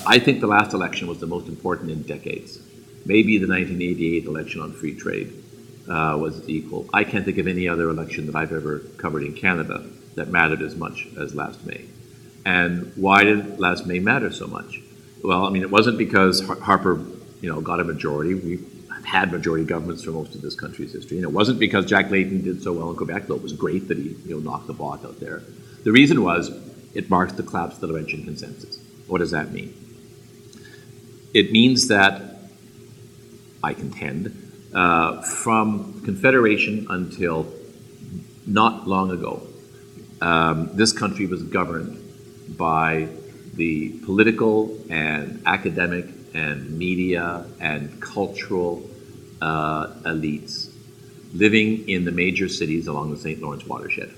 I think the last election was the most important in decades. Maybe the 1988 election on free trade was equal. I can't think of any other election that I've ever covered in Canada that mattered as much as last May. And why did last May matter so much? Well, I mean, it wasn't because Harper, got a majority. We've had majority governments for most of this country's history, and it wasn't because Jack Layton did so well in Quebec, though it was great that he, knocked the block out there. The reason was it marks the collapse of the Laurentian Consensus. What does that mean? It means that, I contend, from Confederation until not long ago, this country was governed by the political and academic and media and cultural elites living in the major cities along the St. Lawrence watershed.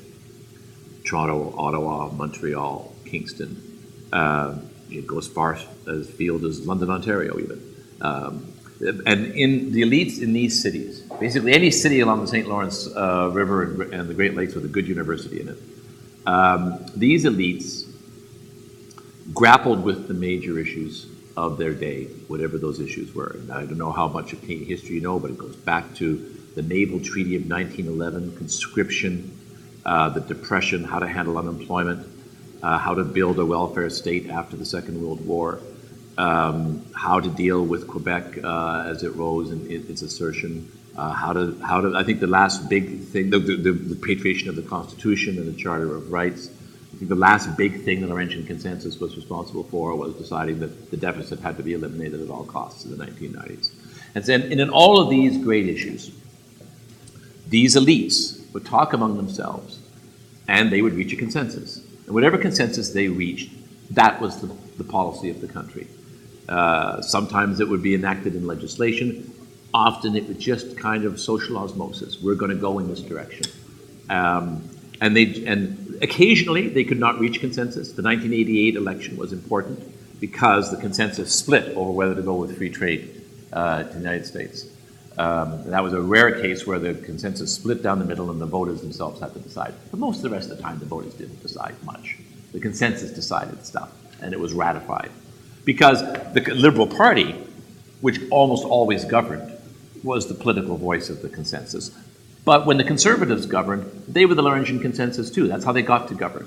Toronto, Ottawa, Montreal, Kingston. It goes far as field as London, Ontario even. And in the elites in these cities, basically any city along the St. Lawrence River and the Great Lakes with a good university in it, these elites grappled with the major issues of their day, whatever those issues were. And I don't know how much of Canadian history you know, but it goes back to the Naval Treaty of 1911, conscription, the Depression, how to handle unemployment, how to build a welfare state after the Second World War, how to deal with Quebec as it rose in its assertion, how to. I think the last big thing, the patriation of the Constitution and the Charter of Rights. I think the last big thing the Laurentian Consensus was responsible for was deciding that the deficit had to be eliminated at all costs in the 1990s. And in all of these great issues, these elites would talk among themselves and they would reach a consensus. And whatever consensus they reached, that was the policy of the country. Sometimes it would be enacted in legislation. Often it was just kind of social osmosis. We're going to go in this direction. And occasionally they could not reach consensus. The 1988 election was important because the consensus split over whether to go with free trade to the United States. That was a rare case where the consensus split down the middle and the voters themselves had to decide. But most of the rest of the time, the voters didn't decide much. The consensus decided stuff, and it was ratified. Because the Liberal Party, which almost always governed, was the political voice of the consensus. But when the Conservatives governed, they were the Laurentian Consensus too. That's how they got to govern.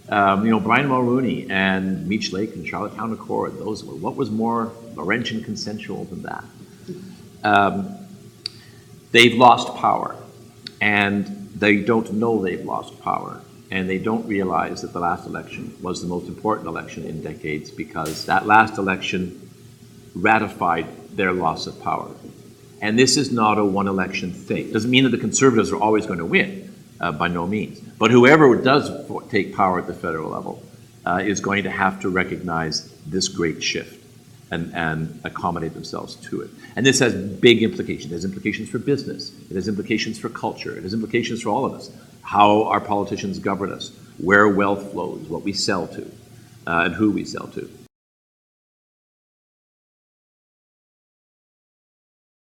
Brian Mulroney and Meech Lake and Charlottetown Accord, those were, what was more Laurentian consensual than that? They've lost power, and they don't know they've lost power, and they don't realize that the last election was the most important election in decades because that last election ratified their loss of power. And this is not a one-election thing. Doesn't mean that the Conservatives are always going to win, by no means. But whoever does take power at the federal level is going to have to recognize this great shift and accommodate themselves to it. And this has big implications. It has implications for business. It has implications for culture. It has implications for all of us. How our politicians govern us, where wealth flows, what we sell to, and who we sell to.